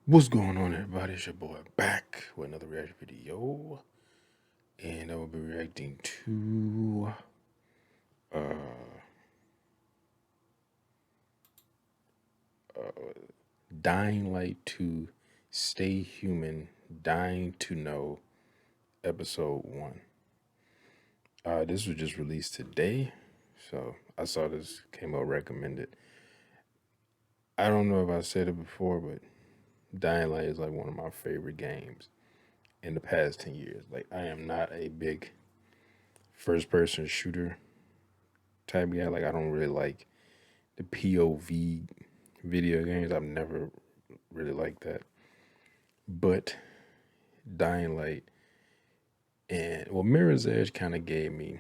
What's going on, everybody? It's your boy back with another reaction video, and I will be reacting to Dying Light to Stay Human, Dying to Know, Episode 1. This was just released today, so I saw this came out recommended. I don't know if I said it before, but Dying Light is like one of my favorite games in the past 10 years. Like, I am not a big first person shooter type guy. Like, I don't really like the POV video games. I've never really liked that. But Dying Light and Mirror's Edge kind of gave me.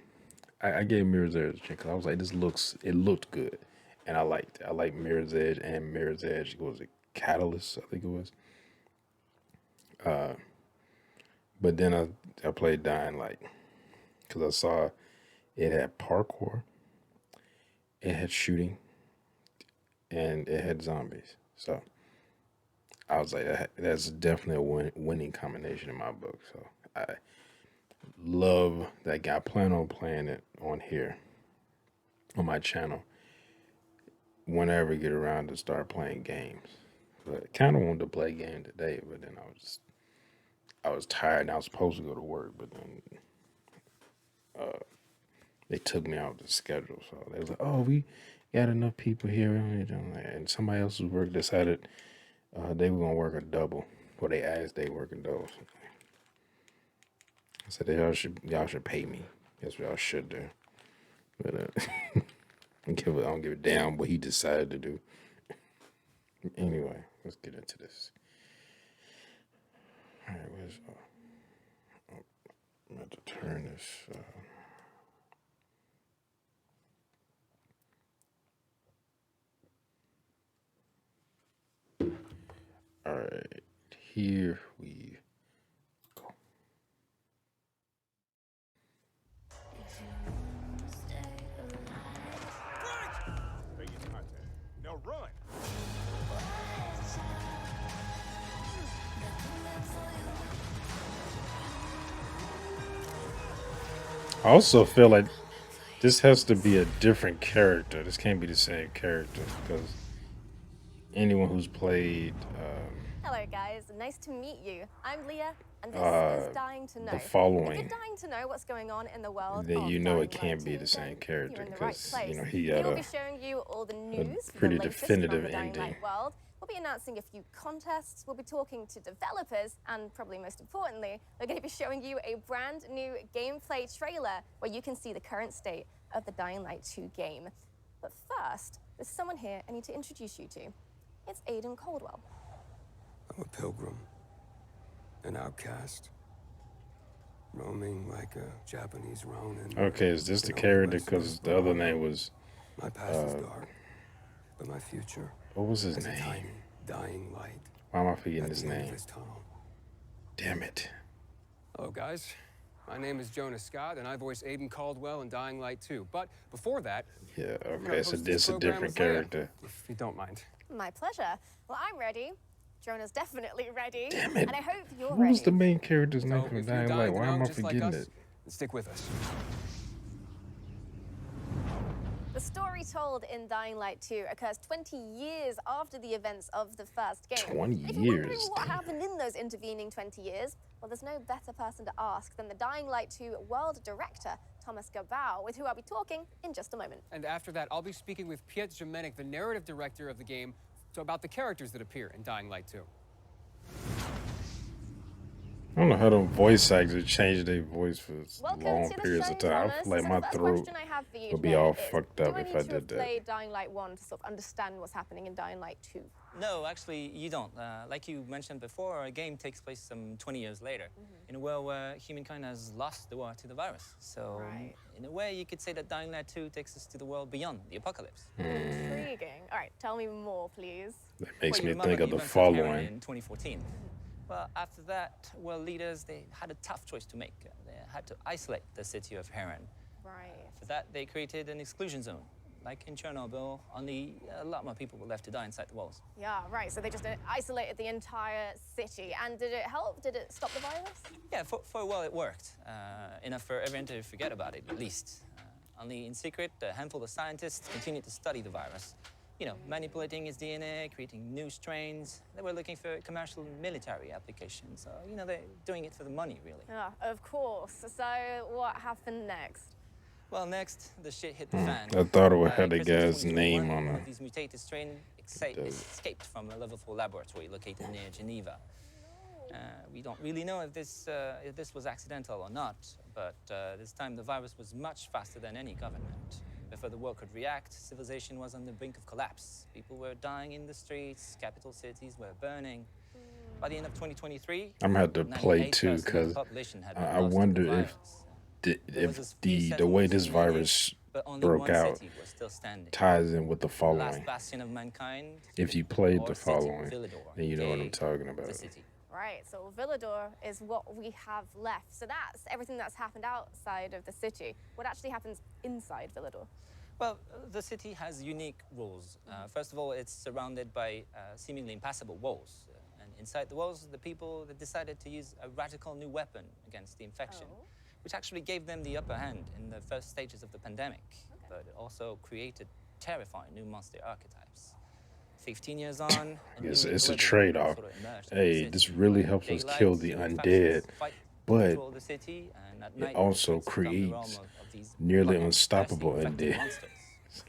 I gave Mirror's Edge because I was like, it looked good, and I liked it. I like Mirror's Edge and Mirror's Edge. Was it Catalyst? I think it was. But then I played Dying Light because I saw it had parkour, it had shooting, and it had zombies. So I was like, that's definitely a winning combination in my book. So I love that guy. I plan on playing it on here, on my channel, whenever I get around to start playing games. But I kind of wanted to play a game today, but then I was tired and I was supposed to go to work, but then they took me out of the schedule. So they was like, oh, we got enough people here. And somebody else's work decided they were going to work a double. Well, they asked they work a double. I said, y'all should pay me. That's what y'all should do. But I don't give a damn what he decided to do. Anyway, let's get into this. All right, where's I'm about to turn this. All right, here we go. Make it contact. Now run! I also feel like this has to be a different character. This can't be the same character because anyone who's played Hello guys, nice to meet you. I'm Leah, and this is Dying to Know. the If following, you're dying to know what's going on in the world then of you know Dying it can't Light be 2, the same then character you're in the right because place. he We got will be showing you all the news for pretty the latest definitive from the Dying ending. Light world. We'll be announcing a few contests, we'll be talking to developers, and probably most importantly, we're going to be showing you a brand new gameplay trailer where you can see the current state of the Dying Light 2 game. But first, there's someone here I need to introduce you to. It's Aiden Caldwell. I'm a pilgrim, an outcast, roaming like a Japanese ronin. Okay, is this the in old character? West Because North the other Morocco. name was My past is dark, but my future what was his has a name? tiny, dying light Why am I forgetting at his the end of name? this tunnel. Damn it! Hello, guys. My name is Jonah Scott, and I voice Aiden Caldwell in Dying Light 2. But before that, Yeah, I'm okay, gonna it's host this a program different with Leah, character. if you don't mind. My pleasure. Well, I'm ready. Jonah's definitely ready. Damn it! And I hope you're What ready. was the main character's name So, from if you're Dying Light? dying to Why am know I just like forgetting us, it? then stick with us. The story told in Dying Light 2 occurs 20 years after the events of the first game. 20 If you're wondering years, what damn. happened in those intervening 20 years, well, there's no better person to ask than the Dying Light 2 world director, Thomas Gabao, with who I'll be talking in just a moment. And after that, I'll be speaking with Pietro Jemenic, the narrative director of the game, about the characters that appear in Dying Light 2. I don't know how them voice actors change their voice for Welcome long to the periods show, of time. I Thomas. feel like So my the first throat question I have for you would be today all is, fucked do up I if need I to did have that. played Dying Light 1 to sort of understand what's happening in Dying Light 2? No, actually, you don't. Like you mentioned before, our game takes place some 20 years later, in a world where humankind has lost the war to the virus. So, Right. in a way, you could say that Dying Light 2 takes us to the world beyond the apocalypse. Intriguing. All right, tell me more, please. That makes Well, you me remember think of the events of Heron following. in 2014. Well, after that, world leaders, they had a tough choice to make. They had to isolate the city of Heron. Right. For that, they created an exclusion zone, like in Chernobyl, only a lot more people were left to die inside the walls. Yeah, right. So they just isolated the entire city. And did it help? Did it stop the virus? Yeah, for a while it worked. Enough for everyone to forget about it, at least. Only in secret, a handful of scientists continued to study the virus. You know, manipulating its DNA, creating new strains. They were looking for commercial military applications. So, you know, they're doing it for the money, really. Yeah, of course. So what happened next? Well, next, the shit hit the fan. I thought it would have the Christmas guy's name 2021, on one it. of these mutated strains escaped from a level 4 laboratory located near Geneva. We don't really know if this was accidental or not, but this time the virus was much faster than any government. Before the world could react, civilization was on the brink of collapse. People were dying in the streets, capital cities were burning. By the end of 2023, I'm gonna have to play too, 98% of the because population had I been lost to wonder the if virus. the way this virus But only broke one out city was still standing. ties in with the The last following. bastion of mankind. If you played or the city, following, Villador, then you know what I'm aka talking the about. city. Right, so Villador is what we have left. So that's everything that's happened outside of the city. What actually happens inside Villador? Well, the city has unique rules. First of all, it's surrounded by seemingly impassable walls. And inside the walls, the people decided to use a radical new weapon against the infection, which actually gave them the upper hand in the first stages of the pandemic. But it also created terrifying new monster archetypes. 15 years on, It's a trade-off. Hey, this really helps us kill the undead, but it also creates nearly unstoppable undead.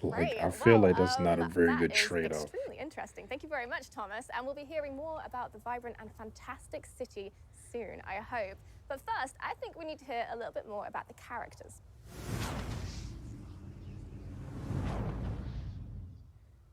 Like, I feel like that's not a very good trade-off. Extremely interesting. Thank you very much, Thomas. And we'll be hearing more about the vibrant and fantastic city soon, I hope. But first, I think we need to hear a little bit more about the characters.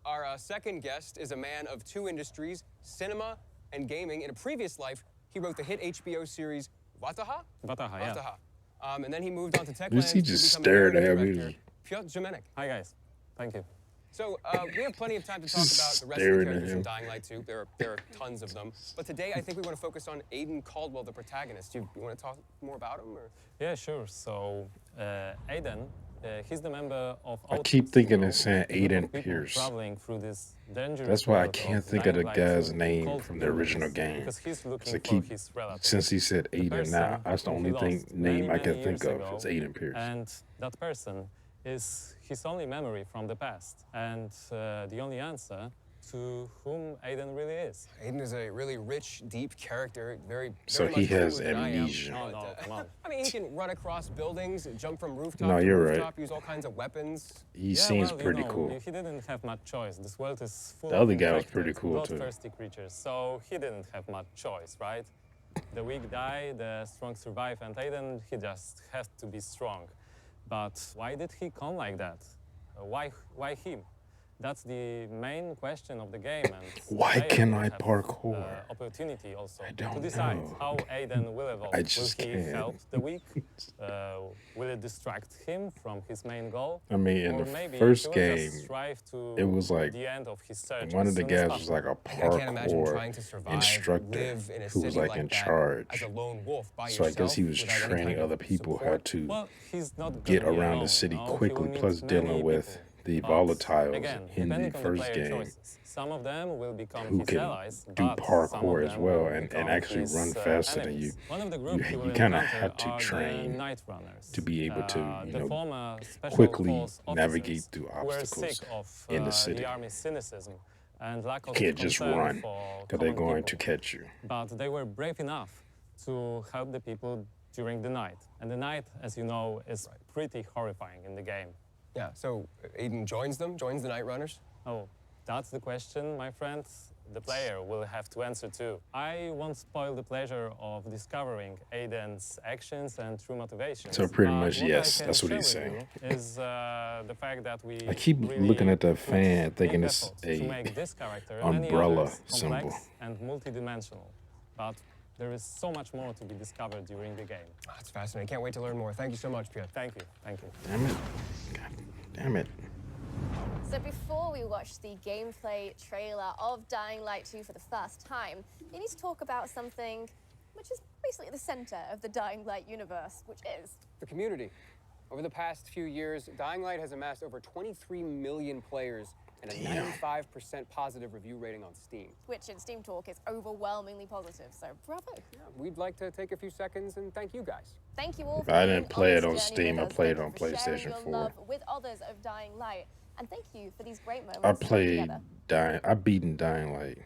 Our second guest is a man of two industries, cinema and gaming. In a previous life, he wrote the hit HBO series Wataha? Wataha, yeah. Wataha. And then he moved on to tech He just stared at me. Piotr Jemenek. Hi, guys. Thank you. So we have plenty of time to talk Just about the rest of the staring at characters in him. Dying Light 2. There are tons of them. But today, I think we want to focus on Aiden Caldwell, the protagonist. You want to talk more about him? Or? Yeah, sure. So, Aiden, he's the member of I keep thinking it's saying a group of Aiden people Pierce. traveling through this dangerous That's why I world can't of think of the Dying Light guy's 2 name called from the original Wilderness, game. Because he's So looking keep, for his relatives. since he said The Aiden now, person that's the who only he thing lost name I many can think years of ago, is Aiden Pierce. And that person is his only memory from the past, and the only answer to whom Aiden really is. Aiden is a really rich, deep character. Very So much he has cooler than I am, amnesia. No, but, no, come on. I mean, he can run across buildings, jump from rooftop No, to you're right. rooftop, use all kinds of weapons. He Yeah, seems well, pretty you know, cool. He didn't have much choice. This world is full The of other guy was infected, pretty cool, too. bloodthirsty creatures, so he didn't have much choice, right? The weak die, the strong survive, and Aiden, he just has to be strong. But why did he come like that? Why him? That's the main question of the game. And Why player can will I have, parkour? Opportunity also to don't decide know. how Aiden will evolve. I just will he can't. help the weak? Will it distract him from his main goal? I mean, in Or the maybe first he will game, just strive to it was like the end of his search one as of the soon as guys was possible. like a I can't imagine parkour trying to survive, instructor live in a who was city like in that charge. as a lone wolf by So I guess he was yourself without any training kind of other people how support. to Well, he's not get gonna be around alone, the city you know? He quickly, will plus meet dealing many with people. the But volatiles again, in the depending on first player game choices, some of them will become who his can allies, do but some of parkour as them well will and become actually his, run faster than enemies. you. One of the group he You will kind of encounter have to are the train night runners, to be able to, you the know, former special quickly force navigate officers through who were obstacles sick of in the city. the army's cynicism and lack You of can't just concern run for because they're common going to people. catch you. But they were brave enough to help the people during the night. And the night, as you know, is pretty horrifying in the game. Yeah, so Aiden joins them, joins the Night Runners. Oh, that's the question, my friend. The player will have to answer too. I won't spoil the pleasure of discovering Aiden's actions and true motivations. So pretty but much, what yes, I can that's what share he's with saying. you Is the fact that we I keep really looking at the put fan thinking big it's effort a to make this character and any umbrella others symbol. complex and multidimensional. But there is so much more to be discovered during the game. Oh, that's fascinating. Can't wait to learn more. Thank you so much, Piotr. Thank you, thank you. Damn it. God damn it. So before we watch the gameplay trailer of Dying Light 2 for the first time, we need to talk about something which is basically at the center of the Dying Light universe, which is The community. Over the past few years, Dying Light has amassed over 23 million players and a 95% positive review rating on Steam. Which in Steam Talk is overwhelmingly positive, so bravo. Yeah, we'd like to take a few seconds and thank you guys. Thank you all for I being didn't play it this on journey Steam. with I us. played Thank it you on for sharing PlayStation your 4. love with others of Dying Light. And thank you for these great moments I played together. I beaten Dying Light.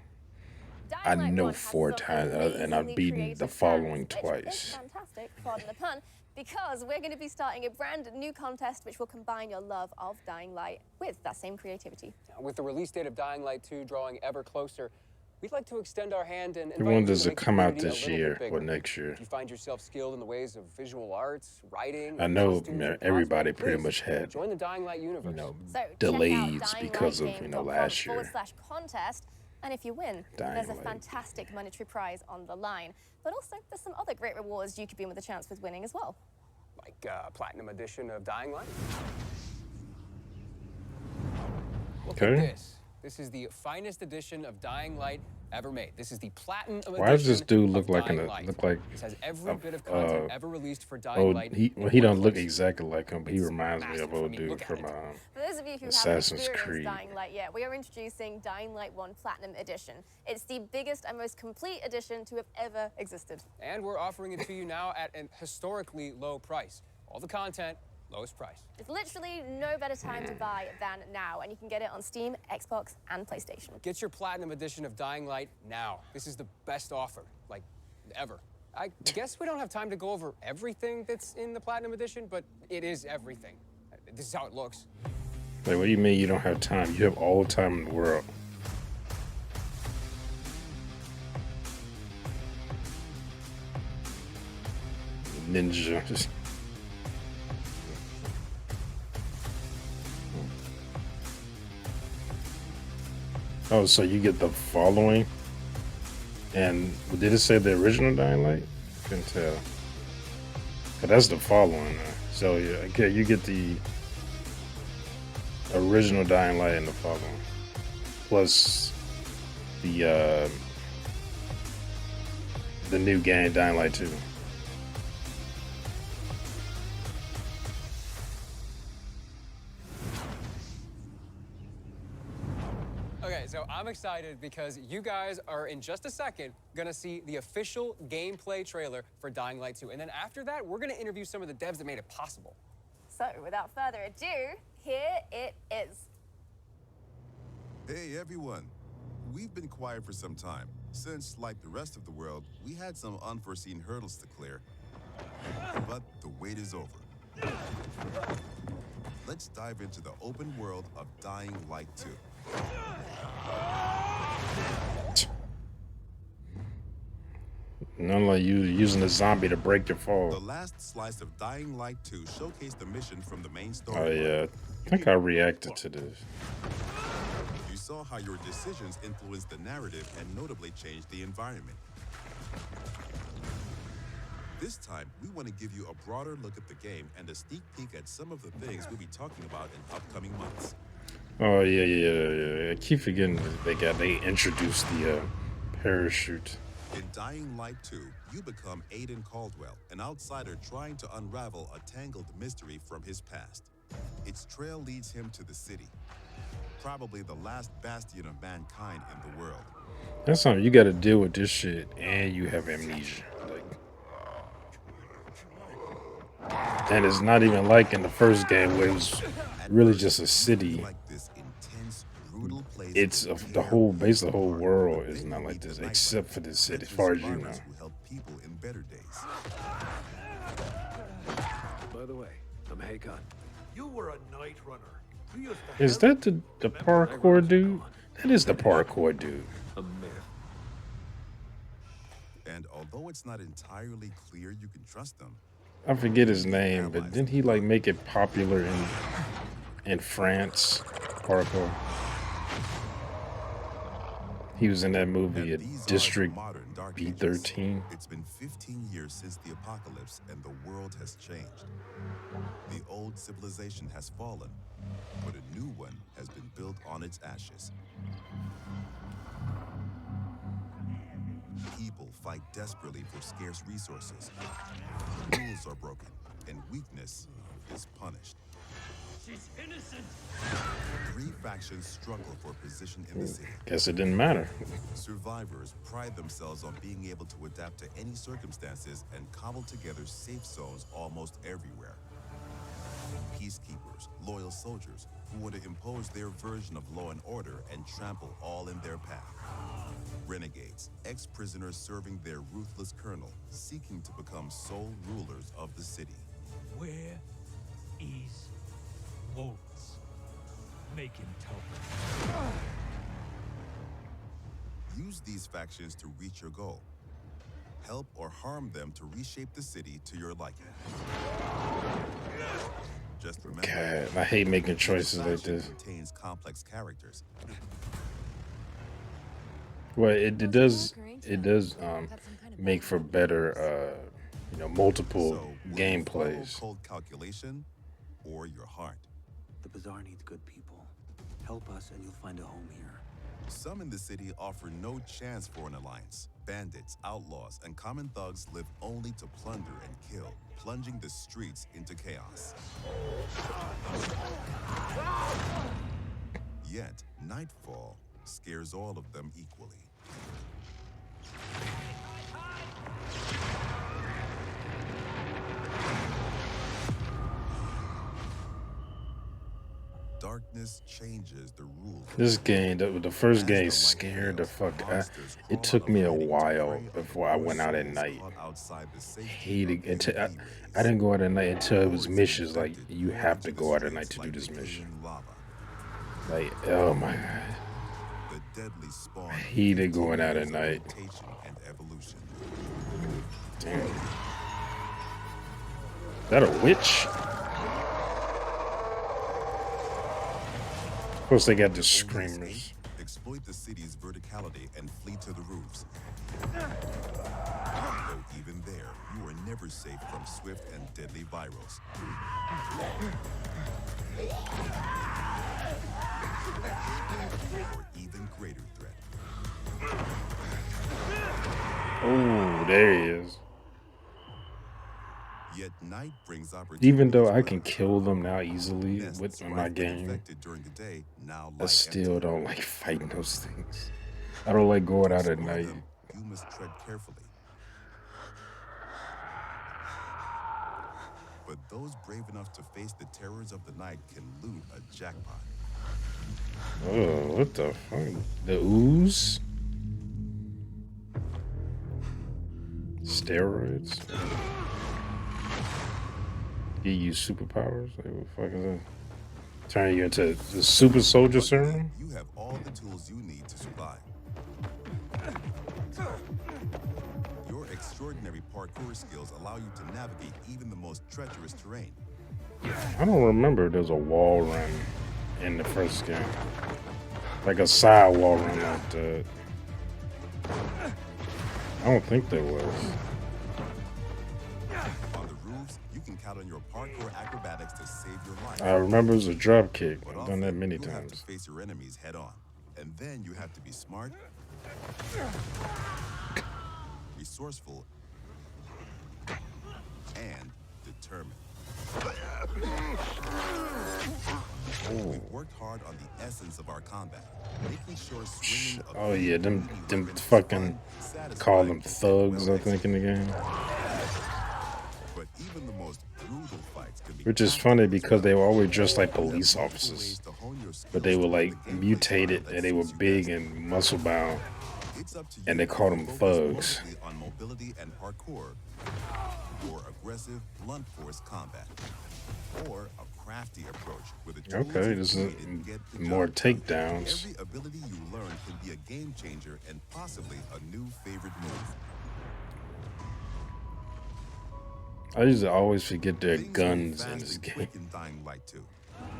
I Dying Light know 1 has 4 some times, and I've amazingly beaten the creative following fans, which is twice. fantastic, pardon the pun, because we're going to be starting a brand new contest which will combine your love of Dying Light with that same creativity. With the release date of Dying Light 2 drawing ever closer, we'd like to extend our hand and We invite want you this to to make the come out community a this little year bit bigger. or next year. If you find yourself skilled in the ways of visual arts, writing, I know costumes, and everybody cosplay, pretty please much had, join the Dying Light universe. So delays check out because of, last year. DyingLightGame.com/contest, and if you win, there's a fantastic monetary prize on the line. But also, there's some other great rewards you could be in with a chance with winning as well. Like Platinum Edition of Dying Light. Look at this. This is the finest edition of Dying Light ever made. This is the Platinum Edition. Why does this dude look of like Dying Light. This has every bit of content ever released for Dying Light. He don't look exactly like him, but he reminds me of old dude from For those of you who Assassin's haven't Creed. experienced Dying Light yet, we are introducing Dying Light 1 Platinum Edition. It's the biggest and most complete edition to have ever existed. And we're offering it to you now at an historically low price. All the content, lowest price. There's literally no better time to buy than now, and you can get it on Steam, Xbox, and PlayStation. Get your Platinum Edition of Dying Light now. This is the best offer, like, ever. I guess we don't have time to go over everything that's in the Platinum Edition, but it is everything. This is how it looks. Like, what do you mean you don't have time? You have all the time in the world. Ninja. Just... Oh, so you get the following? And did it say the original Dying Light? Couldn't tell. But that's the following. So yeah, okay, you get the original Dying Light and the following, plus the new game Dying Light 2. Okay, so I'm excited because you guys are in just a second gonna see the official gameplay trailer for Dying Light 2. And then after that, we're gonna interview some of the devs that made it possible. So, without further ado, here it is. Hey everyone, we've been quiet for some time, since, like the rest of the world, we had some unforeseen hurdles to clear. But the wait is over. Let's dive into the open world of Dying Light 2. None like you using a zombie to break your fall. The last slice of Dying Light 2 showcased the mission from the main story. Oh yeah, I think I reacted to this. You saw how your decisions influenced the narrative and notably changed the environment. This time, we want to give you a broader look at the game and a sneak peek at some of the things we'll be talking about in upcoming months. Oh yeah. I keep forgetting that they introduced the parachute. In Dying Light 2, you become Aiden Caldwell, an outsider trying to unravel a tangled mystery from his past. Its trail leads him to the city, probably the last bastion of mankind in the world. That's something you got to deal with this shit, and you have amnesia. And it's not even like in the first game where it was really just a city. It's the whole base of the whole world is not like this, except for this city, as far as you know. By the way, I'm Hagon. You were a night runner. Is that the parkour dude? That is the parkour dude. A myth. And although it's not entirely clear you can trust them, I forget his name, but didn't he like make it popular in France? Parkour. He was in that movie, District B13. It's been 15 years since the apocalypse and the world has changed. The old civilization has fallen, but a new one has been built on its ashes. People fight desperately for scarce resources. Rules are broken, and weakness is punished. She's innocent. 3 factions struggle for position in the city. Guess it didn't matter. Survivors pride themselves on being able to adapt to any circumstances and cobble together safe zones almost everywhere. Peacekeepers, loyal soldiers who want to impose their version of law and order and trample all in their path. Renegades, ex-prisoners serving their ruthless colonel, seeking to become sole rulers of the city. Where is Waltz? Make him tell me. Use these factions to reach your goal. Help or harm them to reshape the city to your liking. Just remember, God, I hate making choices like faction this. contains complex characters. Well, it does make for better multiple So, will you follow gameplays. cold calculation or your heart? The bazaar needs good people. Help us and you'll find a home here. Some in the city offer no chance for an alliance. Bandits, outlaws, and common thugs live only to plunder and kill, plunging the streets into chaos. Yet, nightfall scares all of them equally. Darkness changes the rules. This game, the first game, scared the fuck out. It took me a while before I went out at night. Hated until I didn't go out at night until it was missions. Like, you have to go out at night to do this mission. Like, oh my god, The deadly spawn I hated going out at night. mutation and evolution. Damn. Is that a witch? Of course, they got the screamers. Exploit the city's verticality and flee to the roofs. Though even there, you are never safe from swift and deadly virals. Or even greater threat. Oh, there he is. Yet night brings opportunity. Even though I can kill them now easily with my game, During the day, now I still don't like fighting those things. I don't like going out at night. You must tread carefully. But those brave enough to face the terrors of the night can loot a jackpot. Oh, what the fuck? The ooze? Steroids? You use superpowers? Like, what the fuck is that? Turn you into the super soldier serum? You have all the tools you need to survive. Your extraordinary parkour skills allow you to navigate even the most treacherous terrain. I don't remember there's a wall run in the first game. Like a side wall run like that. I don't think there was. On the roofs, you can count on your parkour acrobatics to save your life. I remember it was a drop kick. But I've done that often, many you'll have to times. face your enemies head on. And then you have to be smart, resourceful, and determined. We've worked hard on the essence of our combat, making sure swinging a Oh yeah, them beat fucking satisfying, call them and thugs, well I think, in the game. But even the most brutal fights can be Which is funny because they were always dressed like police officers. But they were like mutated and they were big and muscle bound. It's up to And you they called to them focus thugs. mostly on mobility and parkour, or aggressive blunt force combat, or a crafty approach with the tools Okay, you this is need to get the more job done. takedowns. Every ability you learn can be a game changer and possibly a new favorite move. I used to always forget their Things move guns fast in this and game. quick in Dying Light 2.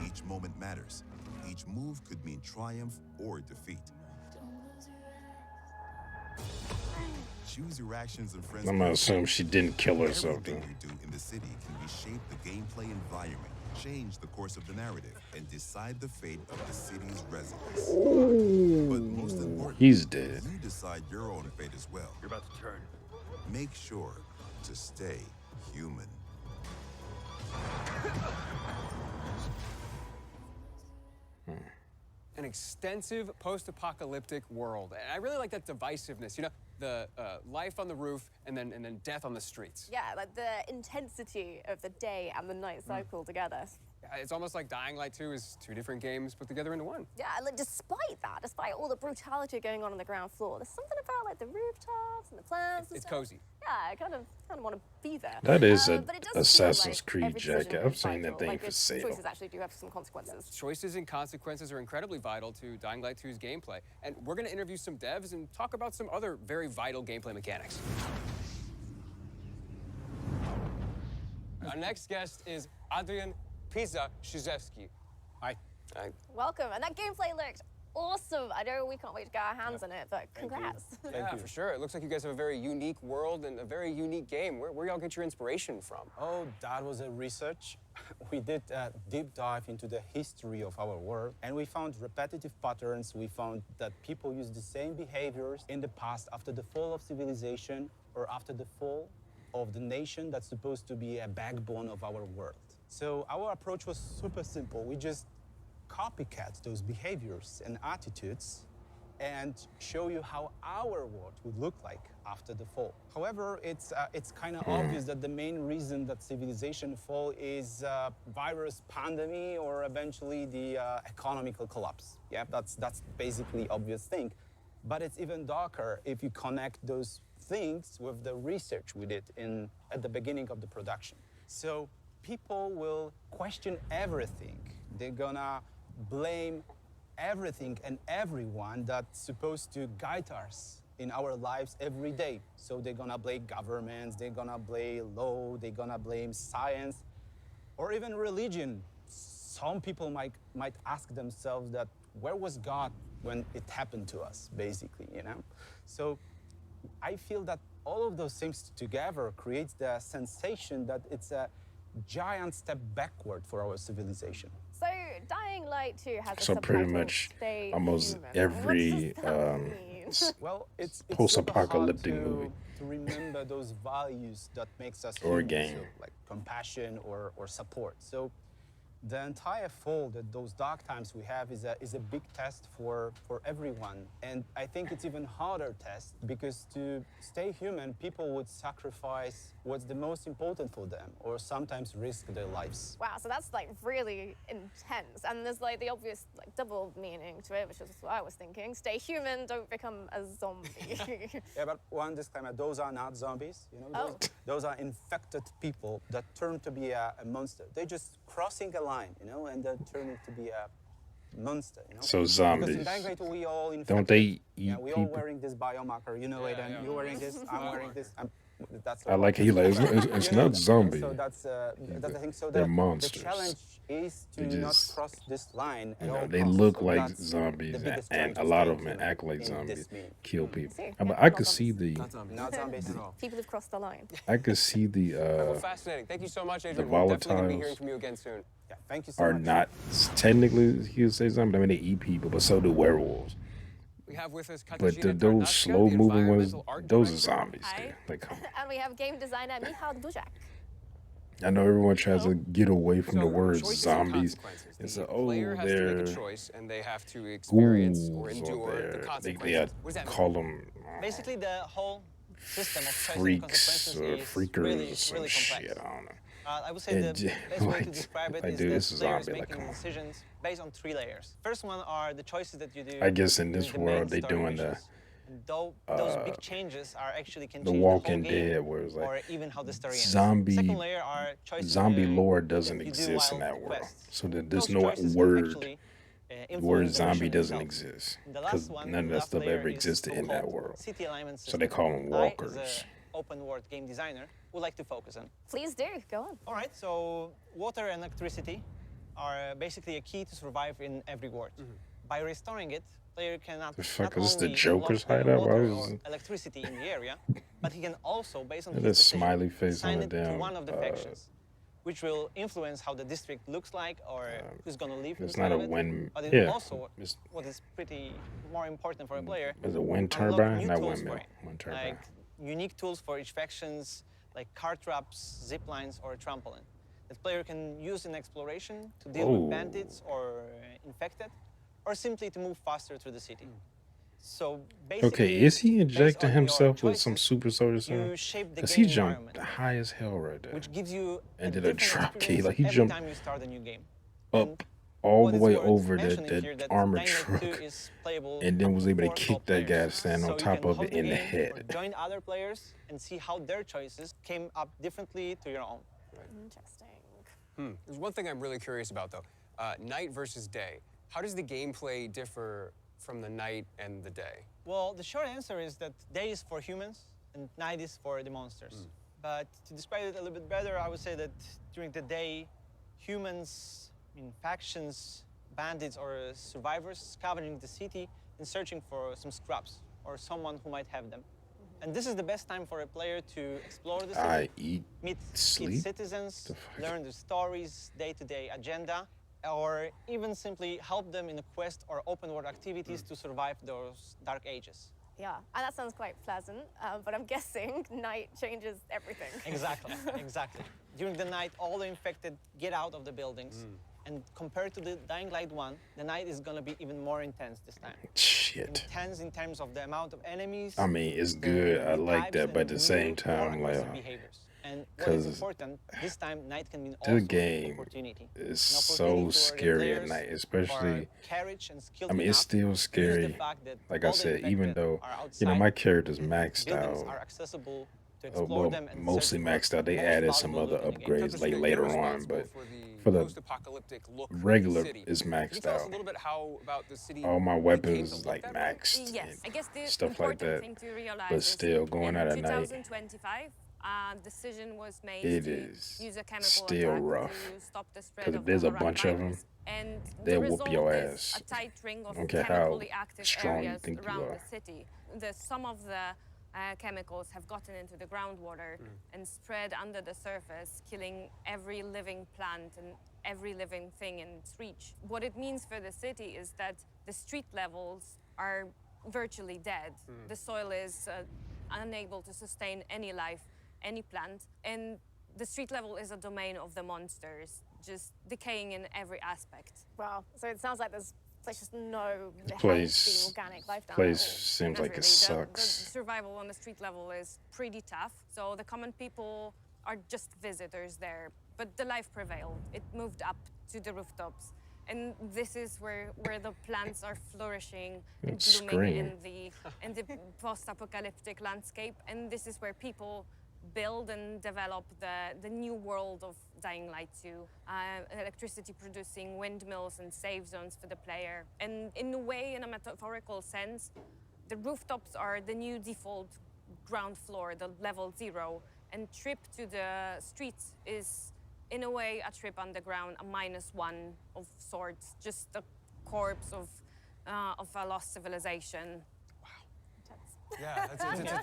Each moment matters. Each move could mean triumph or defeat. Choose your actions and friends. I'm gonna assume she didn't kill herself. Everything you do in the city can reshape the gameplay environment, change the course of the narrative, and decide the fate of the city's residents. But most importantly, He's dead. you decide your own fate as well. You're about to turn. Make sure to stay human. An extensive post-apocalyptic world. And I really like that divisiveness, you know, the life on the roof and then death on the streets. Yeah, like the intensity of the day and the night cycle together. Yeah, it's almost like Dying Light 2 is two different games put together into one. Yeah, like despite that, despite all the brutality going on the ground floor, there's something about like the rooftops and the plants. It's stuff. cozy. Yeah, I kind of want to be there. That is a but it does feel Assassin's like Creed every decision jacket. is I've seen that vital. thing Like, for its sale. choices actually do have some consequences. Choices and consequences are incredibly vital to Dying Light 2's gameplay. And we're going to interview some devs and talk about some other very vital gameplay mechanics. Our next guest is Adrian Pizza-Shizewski. Hi. Hi. Welcome, and that gameplay looked awesome. I know we can't wait to get our hands on it, but congrats. Yeah, for sure. It looks like you guys have a very unique world and a very unique game. Where y'all get your inspiration from? Oh, that was a research. We did a deep dive into the history of our world, and we found repetitive patterns. We found that people use the same behaviors in the past after the fall of civilization or after the fall of the nation that's supposed to be a backbone of our world. So our approach was super simple. We just copycat those behaviors and attitudes and show you how our world would look like after the fall. However, it's kind of obvious that the main reason that civilization fall is virus pandemic or eventually the economical collapse. Yeah, that's basically obvious thing. But it's even darker if you connect those things with the research we did at the beginning of the production. So people will question everything. They're gonna blame everything and everyone that's supposed to guide us in our lives every day. So they're gonna blame governments, they're gonna blame law, they're gonna blame science, or even religion. Some people might ask themselves that, where was God when it happened to us, basically, you know? So I feel that all of those things together creates the sensation that it's a giant step backward for our civilization. So, Dying Light 2 has So a pretty subtitle, much Stay almost Human. every What does that mean? Well, it's post-apocalyptic super hard movie to remember those values that makes us or human, game. so, like compassion or support. So the entire fall that those dark times we have is a big test for everyone. And I think it's even harder test because to stay human, people would sacrifice what's the most important for them or sometimes risk their lives. Wow, so that's like really intense. And there's like the obvious like double meaning to it, which is what I was thinking. Stay human, don't become a zombie. Yeah, but one disclaimer, those are not zombies, you know? Those are infected people that turn to be a monster. They're just crossing a line, you know, and then turning to be a monster, you know? So zombies. Because in Dying Light, we all infected. Don't they eat Yeah, we people? all wearing this biomarker, you know, Aiden. You're wearing this, I'm wearing this. That's I like he like it's You know, not zombie. So that's the thing. So They're the monsters. challenge is to They not just, cross this line at you all know, they costs. look So like that's zombies, the biggest and challenge a to lot stay of them human act like in zombies, this game. kill people. See, But yeah, I could not see zombies. the, Not zombies at all. People have crossed the line. I could see the Well, fascinating. Thank you so much, Adrian. the We're definitely going to be volatiles hearing from you again soon. Yeah, thank you so are much. not technically you would say zombie. I mean they eat people, but so do werewolves. We have with us But Katarzyna those Tarnacka, slow the moving ones, environmental art those are director. zombies. Hi. Dude. Like come on. And we have game designer Michal Duzak. I know everyone tries to get away from the So, word choices and zombies consequences. and The say, oh, player has to they're make a choice, and they have to experience or ghouls endure or the they're, consequences. What does that call mean? them Basically, the whole system of choices and freaks consequences or is freakers really, or some really complex. shit. I don't know. I would say the And best way to like- describe it like, is dude, that this is players zombie, like, making come on. decisions based on 3 layers. First one are the choices that you do. I guess in this the main world they story doing the missions. Though those big changes are actually can the change Walking the whole game, Dead, where it's like or even how the story ends. zombie Second layer are choices zombie lore that doesn't you do exist in while that world. quests. So that there's Those no choices can word. actually, The word influence the zombie mission doesn't itself. exist The because last one, none of the that last stuff layer ever is existed in that so-called world. city alignment So they system. call them I, walkers. as an open world game designer, would like to focus on. Please do, go on. All right, so water and electricity are basically a key to survive in every world. By restoring it, player cannot The fuck not is this, the only Joker's unlock the hideout? Why water is or this- electricity in the area, but he can also, based on Look at his this decision, smiley face on assign the it to damn, one of the factions, which will influence how the district looks like or who's going to live it's inside not a of it. wind- But it yeah, also, it's- what is pretty more important for a player, Is it wind unlock turbine? new Not tools windmill. for it, Wind turbine. like unique tools for each factions, like car traps, zip lines, or a trampoline. that player can use in exploration to deal Whoa. with bandits or infected, or simply to move faster through the city. So basically, Okay, is he based injecting on your himself with some choices, super soldier or something? you shape the Because game he jumped environment, high as hell right there. which gives you And a did a different drop kick. experience Like he every jumped time you start a new game. up all What the is way worth over mentioning that here that armored Dying Light 2 truck is playable and then up was to able to 4 kick that guy players. standing on So top you of can it hop in the game or head. join other players and see how their choices came up differently to your own. Interesting. There's one thing I'm really curious about, though. Night versus day. How does the gameplay differ from the night and the day? Well, the short answer is that day is for humans and night is for the monsters. But to describe it a little bit better, I would say that during the day, humans, factions, bandits, or survivors scavenging the city and searching for some scraps or someone who might have them. And this is the best time for a player to explore the city, I eat, meet sleep? its citizens, learn the stories, day-to-day agenda, or even simply help them in a quest or open-world activities to survive those dark ages. Yeah, and that sounds quite pleasant, but I'm guessing night changes everything. Exactly, exactly. During the night, all the infected get out of the buildings. And compared to the Dying Light 1, the night is gonna be even more intense this time. Shit. Intense in terms of the amount of enemies. I mean, it's the good. I enemy like types, that, but at and the same new time, or I'm like, aggressive behaviors. And what is 'cause important, this time night can mean the also game opportunity. is An so opportunity for the scary at players night, who are especially. courage and skilled I mean, it's enough still to use the scary. fact that Like I all the said, even infected though, are you know, outside, my character's and maxed buildings out. are accessible to explore Well, them and mostly search for maxed out. They most added some valuable other loot in the game. upgrades like later on, but for the post-apocalyptic look of the regular city. is Can you maxed tell us a out. little bit how about the city All my came weapons to is look like that way? maxed Yes, and I guess the stuff like important that. thing to realize But is still, going in out at night, 2025, decision was made it to is use a chemical still attack rough. to stop the spread Because of if there's a the bunch of them, virus. And the they'll whoop result your is ass. a tight ring I of don't care how chemically active strong you areas think you around are. the city. Some of the chemicals have gotten into the groundwater and spread under the surface, killing every living plant and every living thing in its reach. What it means for the city is that the street levels are virtually dead. The soil is unable to sustain any life, any plant, and the street level is a domain of the monsters, just decaying in every aspect. Wow, so it sounds like there's just no Place- healthy organic life down place there at all. seems like it The sucks. survival on the street level is pretty tough, so the common people are just visitors there. But the life prevailed. It moved up to the rooftops. And this is where the plants are flourishing and It's blooming screaming. in the post-apocalyptic landscape. And this is where people build and develop the new world of Dying Light 2. Electricity producing windmills and safe zones for the player. And in a way, in a metaphorical sense, the rooftops are the new default ground floor, the level 0. And trip to the streets is, in a way, a trip underground, a -1 of sorts, just a corpse of a lost civilization. Yeah,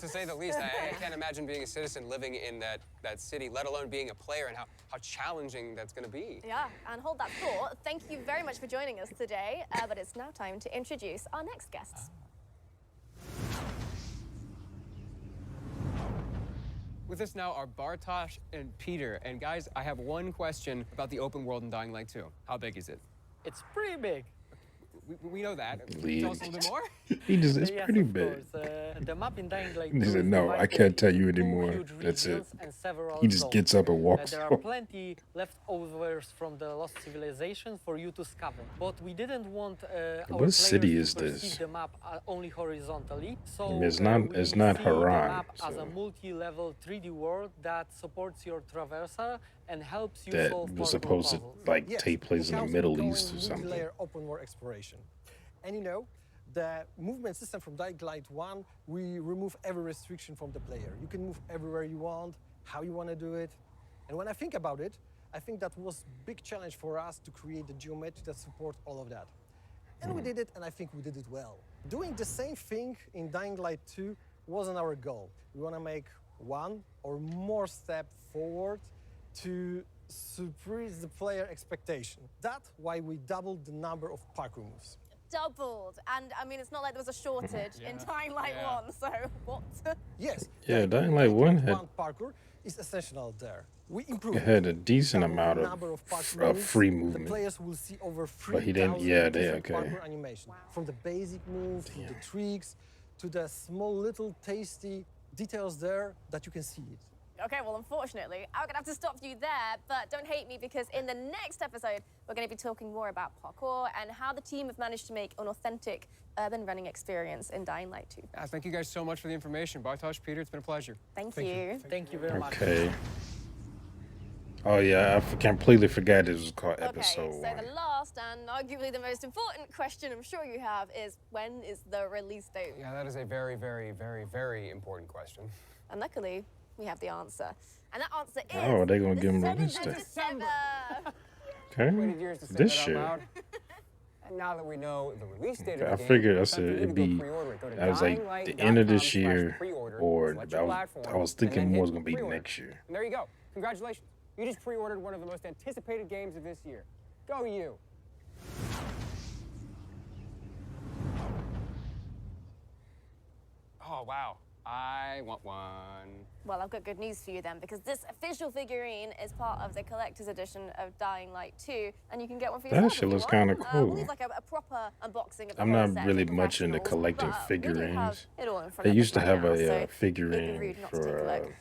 to say the least. I can't imagine being a citizen living in that city, let alone being a player, and how challenging that's going to be. Yeah, and hold that thought. Thank you very much for joining us today, but it's now time to introduce our next guests. With us now are Bartosz and Peter. And guys, I have one question about the open world in Dying Light 2. How big is it? It's pretty big. We know that. Lead. Tell us a little bit more. He just, it's Yes, pretty of big. course. The map in Dying Light He 2 said, is no, I divided can't tell you into two anymore. huge That's it. regions and several He just zones. gets up and walks There are off. plenty leftovers from the lost civilization for you to scavenge. But we didn't want our What players city to is this? perceive the map only horizontally. So It's not- we it's not see Haran, the map as so- a multi-level 3D world that supports your traversal and helps you That solve was puzzle supposed to puzzles. like Yes, take place in the counts Middle going East or something. multi-layer open world exploration. And you know, the movement system from Dying Light 1, we remove every restriction from the player. You can move everywhere you want, how you want to do it. And when I think about it, I think that was a big challenge for us to create the geometry that support all of that. And we did it, and I think we did it well. Doing the same thing in Dying Light 2 wasn't our goal. We want to make one or more step forward to surprise the player expectation. That's why we doubled the number of parkour moves. Doubled, and I mean, it's not like there was a shortage in Dying Light 1, so what? Yes. Yeah, Dying Light 1 had parkour is essential there. We improved. It had a decent Double the amount number of parkour free moves. The movement. players will see over But he didn't. 3,000 Yeah, different okay. parkour animations, from the basic moves to the tricks to the small little tasty details there that you can see it. Okay, well, unfortunately, I'm gonna have to stop you there, but don't hate me because in the next episode, we're gonna be talking more about parkour and how the team have managed to make an authentic urban running experience in Dying Light 2. Yeah, thank you guys so much for the information. Bartosz, Peter, it's been a pleasure. Thank you. Thank you very much. Okay. Oh yeah, I completely forgot this was called episode Okay, so 1. the last and arguably the most important question I'm sure you have is, when is the release date? Yeah, that is a very, very, very, very important question. And luckily, we have the answer. And that answer is... Oh, they're gonna give him a the release 7th date. of December. Okay. Waited years to say This that shit. out loud. And now that we know the release date I of the game, figured I it's said time for you it'd to go be. pre-order it. Go to I was like the end of this year, dyinglight.com/preorder, or select your platform, I was and thinking then more hit was gonna be pre-order. next year. And there you go. Congratulations. You just pre-ordered one of the most anticipated games of this year. Go you. Oh, wow. I want one. Well, I've got good news for you then, because this official figurine is part of the collector's edition of Dying Light 2, and you can get one for That yourself. shit if you looks want. kinda We'll cool. leave like a proper unboxing of the I'm whole not set really for much into professionals, collecting but we do have figurines. it all in front They of used us to right have now, a so it'd be figurine rude not to take a for look.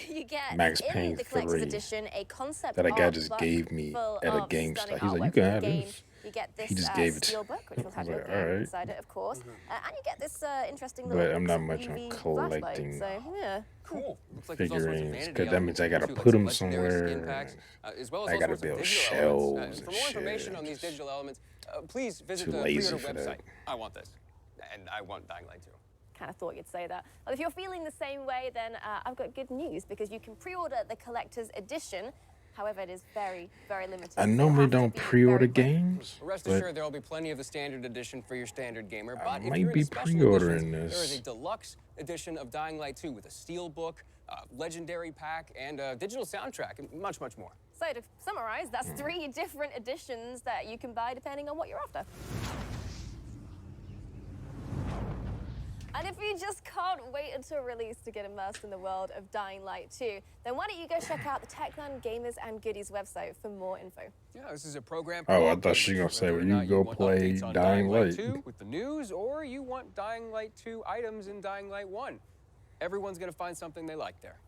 You get Max in Payne the collector's 3 edition a concept that a guy art just book gave me full at a of GameStop. stunning He's like, artwork you can from the have game. this. You get this He just gave it. steelbook, which will I have was your like, game all right. inside it, of course, and you get this interesting But little I'm not much on UV collecting flashlight. So yeah, Cool. Looks like there's all sorts of figurines, vanity because that means I gotta elements, put too, them like some legendary skin somewhere. packs, as well as I all gotta sorts of build digital shelves elements. For and more shit. information on these digital elements, please visit Too the lazy pre-order for website. that. I want this. And I want Dying Light 2. kind of thought you'd say that. Well, if you're feeling the same way, then I've got good news, because you can pre-order the collector's edition. However, it is very, very limited. I so you normally have to don't be pre-order very quick. games, Rest but assured, there will be plenty of the standard edition for your standard gamer. But if might you're be into special pre-ordering editions, there is this. a deluxe edition of Dying Light 2 with a steel book, legendary pack, and a digital soundtrack, and much, much more. So to summarize, that's 3 different editions that you can buy depending on what you're after. And if you just can't wait until release to get immersed in the world of Dying Light 2, then why don't you go check out the Techland Gamers and Goodies website for more info. Yeah, this is a program. Oh, I for thought she gamers, gonna say, whether well, or you not go want play updates on Dying Light. 2 with the news, or you want Dying Light 2 items in Dying Light 1. Everyone's gonna find something they like there.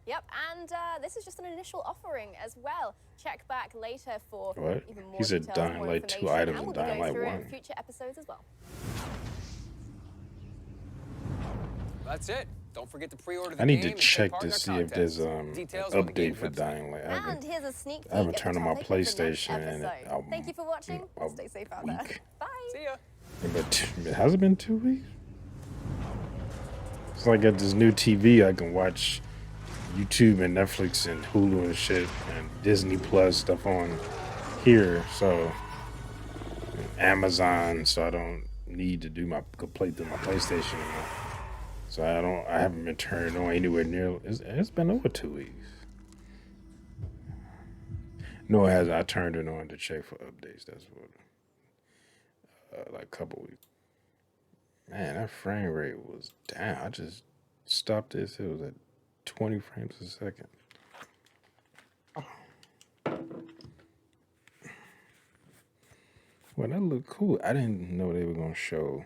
Yep, and this is just an initial offering as well. Check back later for What? even more He said details, Dying more Light 2 information, items and in we'll be Dying going Light through it 1. in future episodes as well. That's it. Don't forget to pre-order the I need to game and take check part to in our see if there's an Details on the update game's for website. Dying Light. And here's a sneak peek I haven't at the turned on my topic of the next PlayStation in episode. Thank you for watching. Stay safe out there. Bye. See ya. But has it been 2 weeks? It's like I got this new TV. I can watch YouTube and Netflix and Hulu and shit and Disney Plus stuff on here. So and Amazon. So I don't need to play through my PlayStation anymore. So I haven't been turned on anywhere near. It's been over 2 weeks. No, it hasn't. I turned it on to check for updates. That's what. Like a couple weeks. Man, that frame rate was down. I just stopped this. It was at 20 frames a second. Well, that looked cool. I didn't know they were gonna show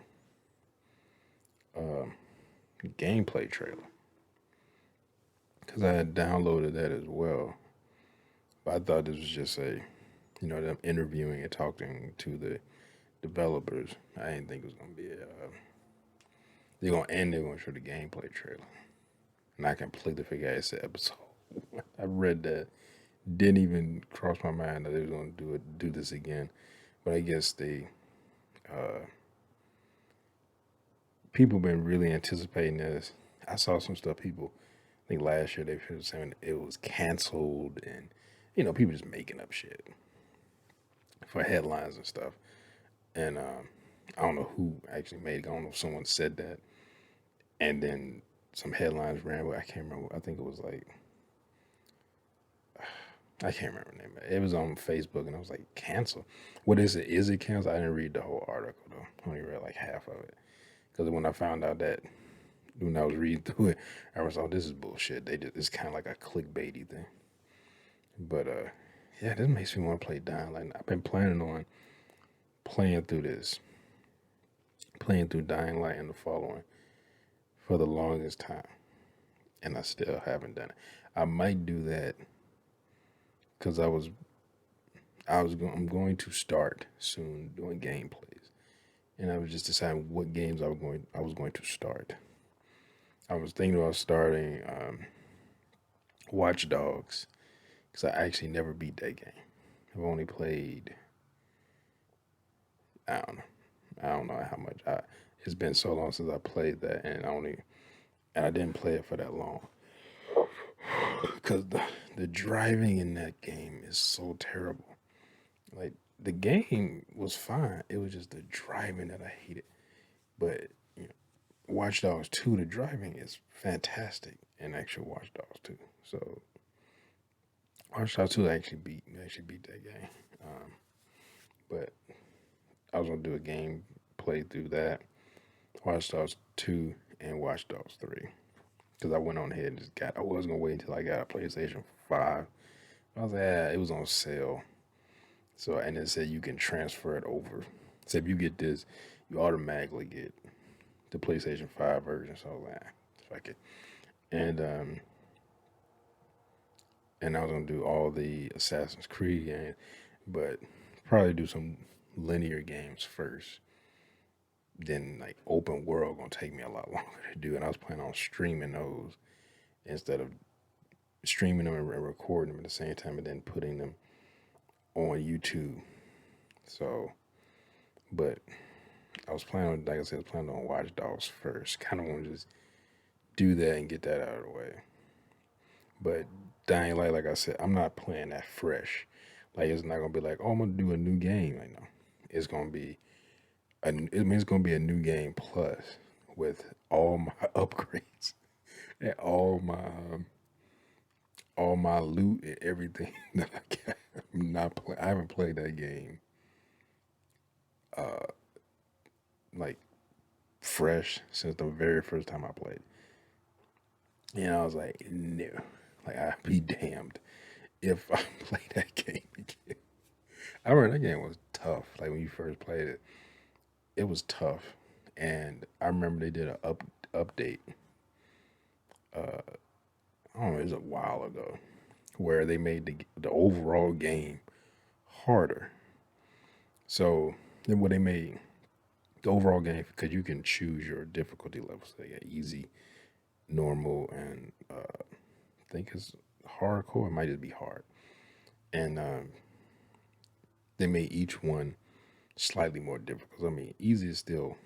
gameplay trailer, because I had downloaded that as well. But I thought this was just them interviewing and talking to the developers. I didn't think it was gonna be they're gonna show the gameplay trailer. And I completely forgot it's an episode. I read that. Didn't even cross my mind that they was gonna do this again. But I guess people been really anticipating this. I saw some stuff I think last year they were saying it was canceled, and people just making up shit for headlines and stuff. And I don't know who actually made it. I don't know if someone said that. And then some headlines ran with, I can't remember. I think it was like, I can't remember the name. It was on Facebook, and I was like, cancel. What is it? Is it canceled? I didn't read the whole article, though. I only read like half of it. Because when I found out that, when I was reading through it, I was like, oh, this is bullshit. It's kind of like a clickbaity thing. But yeah, this makes me want to play Dying Light. I've been planning on playing through Dying Light and the following for the longest time, and I still haven't done it. I might do that because I'm going to start soon doing gameplays, and I was just deciding what games I was going to start. I was thinking about starting Watch Dogs because I actually never beat that game. I've only played, I don't know. I don't know how much. It's been so long since I played that, and I didn't play it for that long because the driving in that game is so terrible. Like, the game was fine. It was just the driving that I hated. But you know, Watch Dogs 2, the driving is fantastic in actual Watch Dogs 2. So Watch Dogs 2 actually beat that game. But I was gonna do a game play through that, Watch Dogs 2 and Watch Dogs 3. Because I went on ahead and I was gonna wait until I got a PlayStation 5. I was like, it was on sale. So, and it said you can transfer it over. So if you get this, you automatically get the PlayStation 5 version. So I was like, fuck it. And I was gonna do all the Assassin's Creed games, but probably do some linear games first. Then like open world gonna take me a lot longer to do. And I was planning on streaming those instead of streaming them and recording them at the same time and then putting them on YouTube. So, but I was planning on, like I said, I was planning on Watch Dogs first. Kind of want to just do that and get that out of the way. But Dying Light, like I said, I'm not playing that fresh. Like, it's not gonna be like, oh, I'm gonna do a new game. Like, no, it's gonna be it's gonna be a new game plus with all my upgrades and all my loot and everything that I got. I haven't played that game like fresh since the very first time I played. And I was like, no. Like, I'd be damned if I play that game again. I remember that game was tough. Like, when you first played it, it was tough. And I remember they did an update. I don't know, it was a while ago, where they made the overall game harder. So then what they made the overall game, because you can choose your difficulty levels. They got easy, normal, and I think it's hardcore. It might just be hard. And they made each one slightly more difficult. I mean, easy is still,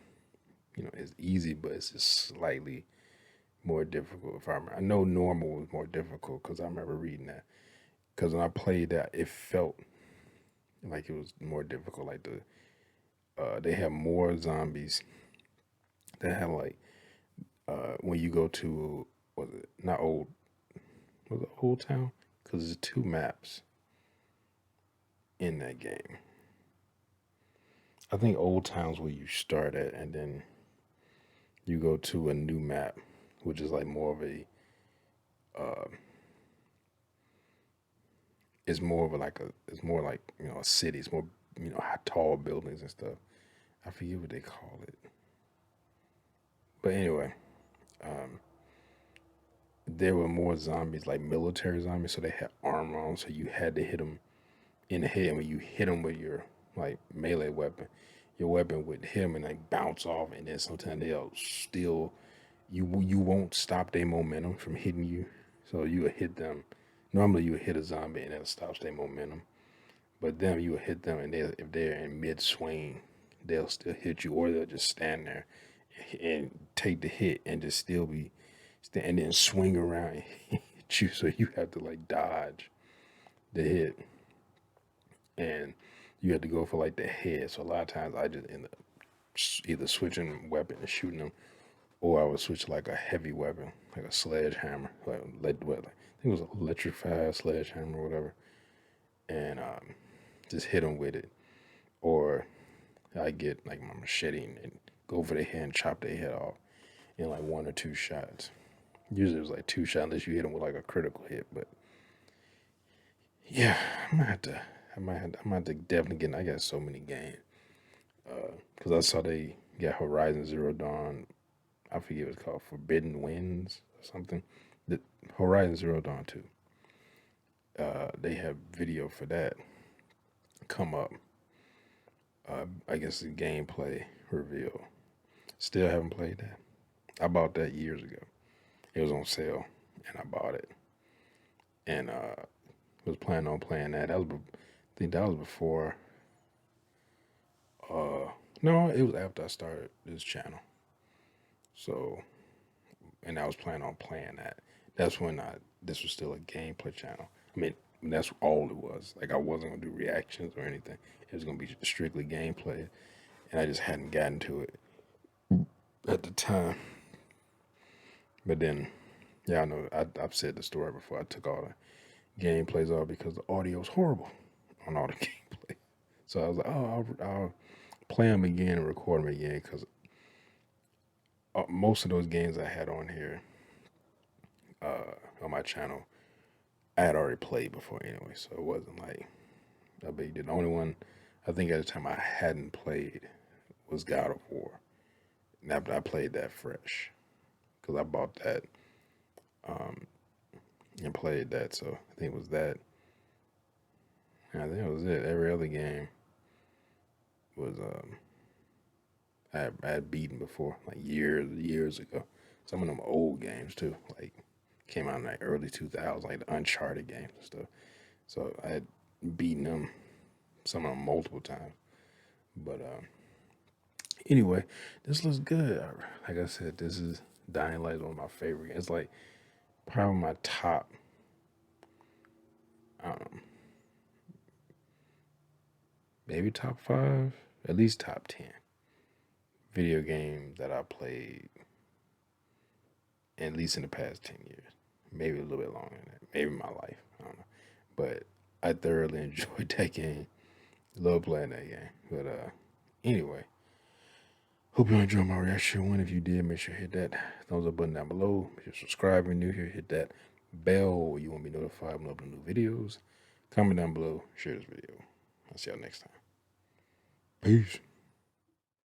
it's easy, but it's just slightly more difficult. If I remember, I know normal was more difficult because I remember reading that. Because when I played that, it felt like it was more difficult. Like they have more zombies. They have like when you go to was it Old Town? Because there's 2 maps in that game. I think Old Town's where you start at, and then you go to a new map, which is like more of a it's more like a city. It's more tall buildings and stuff. I forget what they call it. But anyway, there were more zombies, like military zombies, so they had armor on, so you had to hit them in the head. When you hit them with your like melee weapon, your weapon would hit them and like bounce off, and then sometimes they'll still you won't stop their momentum from hitting you, so you would hit them. Normally, you would hit a zombie and that stops their momentum, but then you would hit them, and if they're in mid swing, they'll still hit you, or they'll just stand there and take the hit and just still be and then swing around and hit you, so you have to like dodge the hit, and you have to go for like the head. So a lot of times I just end up either switching weapon and shooting them, or I would switch to like a heavy weapon, like a sledgehammer, like I think it was an electrified sledgehammer or whatever, and just hit them with it, or I get like my machete and go for their head and chop their head off in like 1 or 2 shots. Usually it was like 2 shots unless you hit them with like a critical hit, but yeah, I might have to definitely get. I got so many games. Because I saw they got Horizon Zero Dawn. I forget what it's called, Forbidden Winds or something. The Horizon Zero Dawn 2. They have video for that come up. I guess the gameplay reveal. Still haven't played that. I bought that years ago. It was on sale, and I bought it. And was planning on playing that. I think that was before. No, it was after I started this channel. So, and I was planning on playing that. That's when this was still a gameplay channel. I mean, that's all it was. Like, I wasn't gonna do reactions or anything. It was gonna be strictly gameplay, and I just hadn't gotten to it at the time. But then, yeah, I know I've said the story before. I took all the gameplays off because the audio was horrible on all the gameplay. So I was like, oh, I'll play them again and record them again because most of those games I had on here on my channel, I had already played before anyway, so it wasn't like a big deal. The only one I think at the time I hadn't played was God of War. And I played that fresh because I bought that and played that. So I think it was that. And I think it was it. Every other game was I had beaten before, like years ago. Some of them old games too, like came out in like early 2000s, like the Uncharted games and stuff. So I had beaten them, some of them multiple times. But anyway, this looks good. Like I said, this is Dying Light is one of my favorite games. It's like probably my top, maybe top 5, at least top 10 video game that I played at least in the past 10 years. Maybe a little bit longer than that. Maybe my life. I don't know. But I thoroughly enjoyed that game. Love playing that game. But anyway, hope you enjoyed my reaction one. If you did, make sure to hit that thumbs up button down below. If you're subscribed and new here, hit that bell. You want to be notified when I upload new videos. Comment down below. Share this video. I'll see y'all next time. Peace.